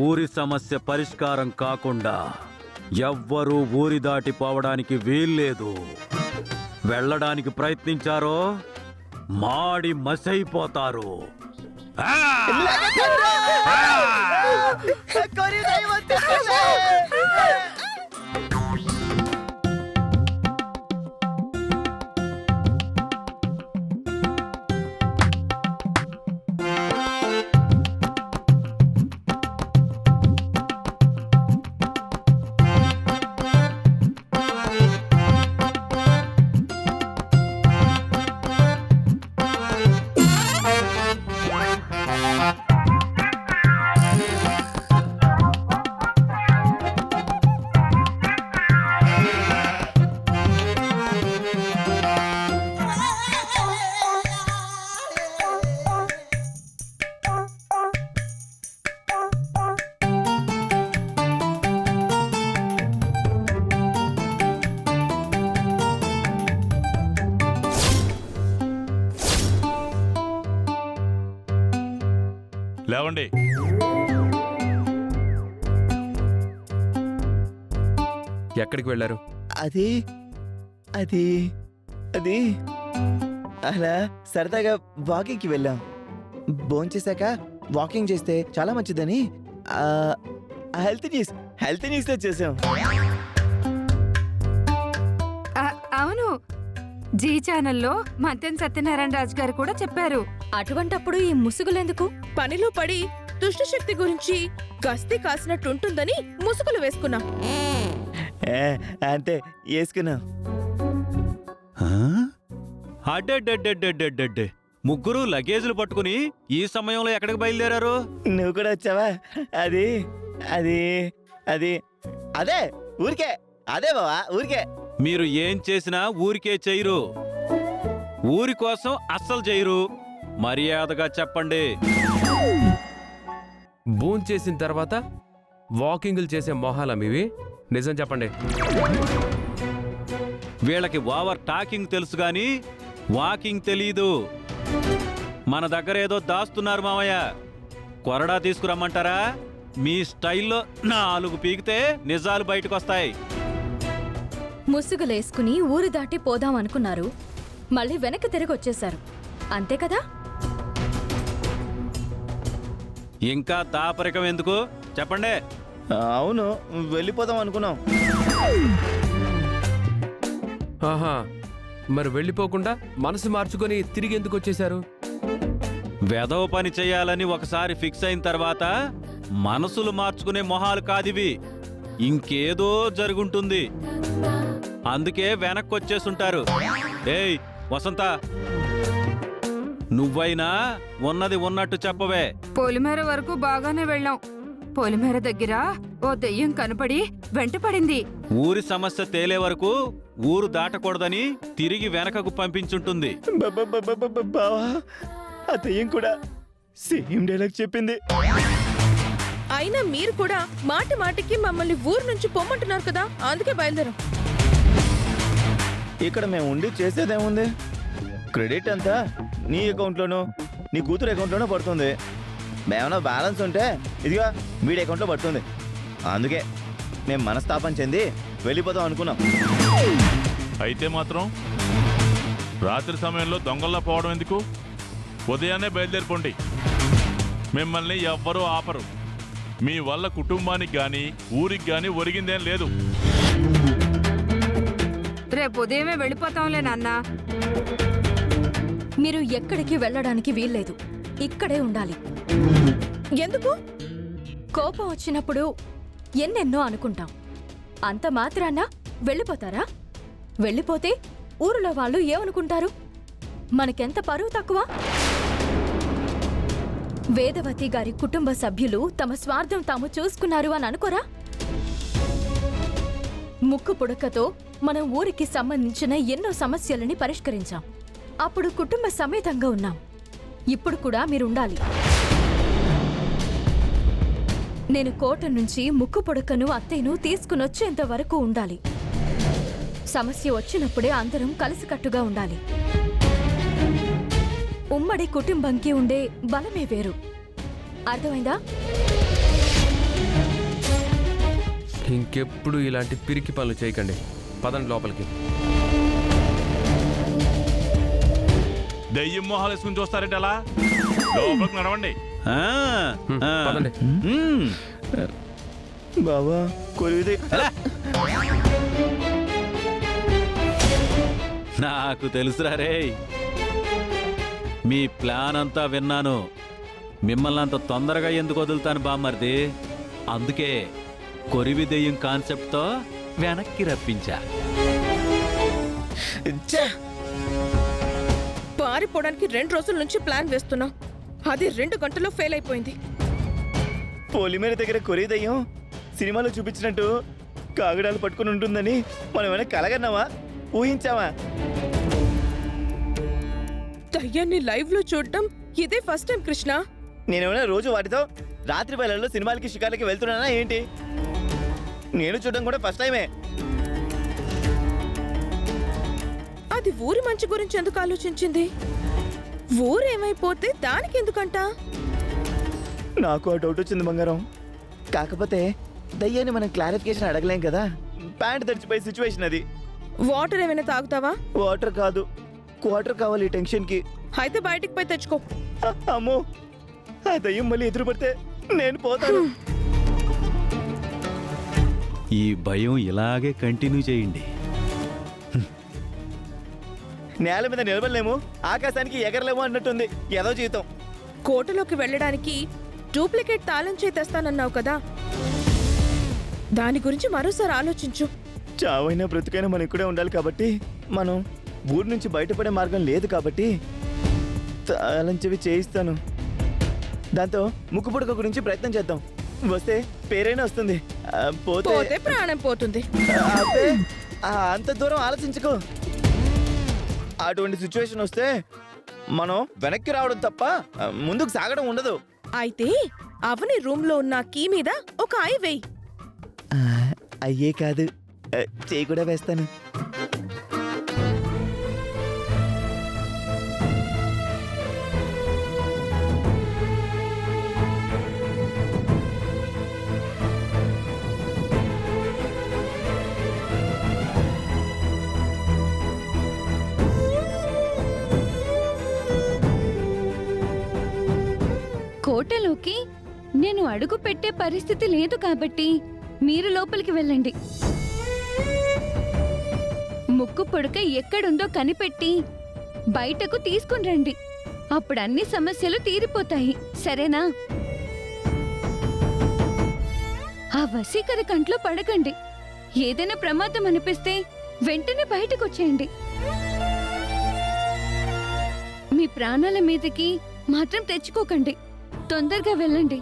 ఊరి సమస్య పరిష్కారం కాకుండా ఎవ్వరూ ఊరి దాటిపోవడానికి వీల్లేదు. వెళ్ళడానికి ప్రయత్నించారో మాడి మసైపోతారు. లేవండి. ఎక్కడికి వెళ్ళారు? అది అది అది అలా సరదాగా వాకింగ్కి వెళ్ళాం. భోంచేశాక వాకింగ్ చేస్తే చాలా మంచిదని హెల్త్ న్యూస్ చేసాం. అవును, జీ ఛానల్లో మంతెన్ సత్యనారాయణ రాజు గారు కూడా చెప్పారు. అటువంటప్పుడు ఈ ముసుగులెందుకు? పనిలో పడి దుష్టశక్తి గురించి గస్తీ కాసినట్టుంటుందని ముసుగులు వేసుకున్నాం. అంతే వేసుకున్నాం. అడ్డెడ్డెడ్డెడ్డెడ్డెడ్డె ముగ్గురు లగేజీలు పట్టుకుని ఈ సమయంలో ఎక్కడికి బయలుదేరారు? నువ్వు కూడా వచ్చావా? అది అది అది అదే ఊరికే అదే బావా ఊరికే. మీరు ఏం చేసినా ఊరికే చేయరు, ఊరి కోసం అస్సలు చేయరు. మర్యాదగా చెప్పండి. భోంచేసిన తర్వాత వాకింగ్లు చేసే మొహాలా మీవి? నిజం చెప్పండి. వీళ్ళకి ఓవర్ టాకింగ్ తెలుసు గాని వాకింగ్ తెలీదు. మన దగ్గర ఏదో దాస్తున్నారు మామయ్య. కొరడా తీసుకురమ్మంటారా? మీ స్టైల్లో 4 పీకితే నిజాలు బయటకొస్తాయి. ముసుగులేసుకుని ఊరు దాటి పోదాం అనుకున్నారు, మళ్ళీ వెనక్కి తిరిగి వచ్చేశారు, అంతే కదా? ఇంకా దాపరికం ఎందుకు చెప్పండి. అవును, వెళ్ళిపోదాం అనుకున్నాం. ఆహా, మరి వెళ్ళిపోకుండా మనసు మార్చుకొని తిరిగి ఎందుకు వచ్చేశారు? వెధవ పని చేయాలని ఒకసారి ఫిక్స్ అయిన తర్వాత మనసులు మార్చుకునే మొహాలు కాదివి, ఇంకేదో జరుగుంటుంది. అందుకే వెనక్కొచ్చేస్తుంటారు. ఏయ్ వసంత, నువ్వైనా ఉన్నది ఉన్నట్టు చెప్పవే. పొలిమేర వరకు బాగానే వెళ్ళాం. పొలిమేర దగ్గర ఓ దెయ్యం కనపడి వెంటపడింది. ఊరి సమస్య తేలే వరకు ఊరు దాటకూడదని తిరిగి వెనకకు పంపించుంటుంది. బావా ఆ దెయ్యం కూడా సేమ్ డైలాగ్ చెప్పింది. అయినా మీరు కూడా మాటి మాటికి మమ్మల్ని ఊరు నుంచి పొమ్మంటున్నారు కదా, అందుకే బయలుదేరాం. ఇక్కడ మేము ఉండి చేసేదేముంది? క్రెడిట్ అంతా నీ అకౌంట్లోనూ నీ కూతురు అకౌంట్లోనూ పడుతుంది. మేమన్నా బ్యాలెన్స్ ఉంటే ఇదిగా వీడి అకౌంట్లో పడుతుంది. అందుకే మేము మనస్తాపం చెంది వెళ్ళిపోదాం అనుకున్నాం. అయితే మాత్రం రాత్రి సమయంలో దొంగల్లా పోవడం ఎందుకు? ఉదయాన్నే బయలుదేరిపోండి. మిమ్మల్ని ఎవ్వరూ ఆపరు. మీ వల్ల కుటుంబానికి గాని ఊరికి గాని ఒరిగిందేం లేదు. రేపు ఉదయమే వెళ్ళిపోతాంలే నాన్న. మీరు ఎక్కడికి వెళ్ళడానికి వీల్లేదు, ఇక్కడే ఉండాలి. ఎందుకు? కోపం వచ్చినప్పుడు ఎన్నెన్నో అనుకుంటాం, అంత మాత్రాన వెళ్ళిపోతారా? వెళ్ళిపోతే ఊరిలో వాళ్ళు ఏమనుకుంటారు? మనకెంత పరువు తక్కువ? వేదవతి గారి కుటుంబ సభ్యులు తమ స్వార్థం తాము చూసుకున్నారు అని అనుకోరా? ముక్కు పుడకతో మనం ఊరికి సంబంధించిన ఎన్నో సమస్యలని పరిష్కరించాం. అప్పుడు కుటుంబ సమేతంగా ఉన్నాం. ఇప్పుడు కూడా మీరుండాలి. నేను కోట నుంచి ముక్కు పుడకను అత్తయ్యను తీసుకునొచ్చేంత వరకు ఉండాలి. సమస్య వచ్చినప్పుడే అందరం కలిసికట్టుగా ఉండాలి. ఉమ్మడి కుటుంబంకి ఉండే బలమే వేరు. అర్థమైందా? ఇంకెప్పుడు ఇలాంటి పిరికి పనులు చేయకండి. పదండి లోపలికి. దెయ్యం మొహాలు వేసుకుని చూస్తారేంటి అలా? లోపలికి నడవండి. ఆ, ఆ. పదండి. మ్మ్. బావా కొరివిదే. ఎలా? నాకు తెలుసురా రే, మీ ప్లాన్ అంతా విన్నాను. మిమ్మల్ని అంత తొందరగా ఎందుకు వదులుతాను బామ్మర్ది? అందుకే కొరివి దెయ్యం కాన్సెప్ట్తో వెనక్కి రప్పించా. పారిపోవడానికి 2 రోజుల నుంచి ప్లాన్ వేస్తున్నాం. అది 2 గంటల్లో ఫెయిల్ అయిపోయింది. పొలిమేర దగ్గర కొరిదయ్యం సినిమాలో చూపించినట్టు కాగడాలు పట్టుకుని ఉంటుందని మనం ఏమైనా కలగన్నావా, ఊహించావా? దయ్యాన్ని లైవ్ లో చూడటం ఇదే ఫస్ట్ టైం కృష్ణ. నేనేమైనా రోజు వాటితో రాత్రి వేళల్లో సినిమాలకి షికార్లకి వెళ్తున్నానా ఏంటి? నేను చూడడం కూడా ఫస్ట్ టైమే. అది ఊరి మంచి గురించి ఎందుకు ఆలోచించింది? ఊరేమైపోతే దానికి ఎందుకంట? నాకు ఆ డౌట్ వచ్చింది బంగారం. కాకపోతే దయ్యాన్ని మనం క్లారిఫికేషన్ అడగలేం కదా. ప్యాంట్ తడిచిపోయే సిచ్యువేషన్ అది. వాటర్ ఏమైనా తాగుతావా? వాటర్ కాదు, క్వార్టర్ కావాలి ఈ టెన్షన్కి. అయితే బయటికి పోయి తెచ్చుకో. అమ్మో, ఆ దయ్యం మళ్ళీ ఎదురు పడితే నేను పోతాను. ఈ భయం ఇలాగే కంటిన్యూ చేయండి. నేల మీద నిలబడలేము, ఆకాశానికి ఎగరలేము అన్నట్టుంది ఏదో జీవితం. కోటలోకి వెళ్ళడానికి డూప్లికేట్ తాళం చేయి తెస్తానన్నావు కదా, దాని గురించి మరోసారి ఆలోచించు. చావైనా బ్రతుకైనా మనం ఇక్కడే ఉండాలి కాబట్టి, మనం ఊరి నుంచి బయటపడే మార్గం లేదు కాబట్టి తాళం చెవి చేయిస్తాను. దాంతో ముక్కు పుడక గురించి ప్రయత్నం చేద్దాం. వస్తే పేరైనా వస్తుంది, పోతే పోతే ప్రాణం పోతుంది. అబ్బే, అంత దూరం ఆలోచించుకో. అటువంటి సిచ్యువేషన్ వస్తే మనం వెనక్కి రావడం తప్ప ముందుకు సాగడం ఉండదు. అయితే అవని రూమ్ లో ఉన్న కీ మీద ఒక ఐ వేయి. అయ్యే కాదు, చేయి కూడా వేస్తాను. కోటలోకి నేను అడుగు పెట్టే పరిస్థితి లేదు కాబట్టి మీరు లోపలికి వెళ్ళండి. ముక్కు పొడక ఎక్కడుందో కనిపెట్టి బయటకు తీసుకుని రండి. అప్పుడు అన్ని సమస్యలు తీరిపోతాయి, సరేనా? ఆ వసీకర కంట్లో పడకండి. ఏదైనా ప్రమాదం అనిపిస్తే వెంటనే బయటకు వచ్చేయండి. మీ ప్రాణాల మీదకి మాత్రం తెచ్చుకోకండి. తొందరగా వెళ్ళండి.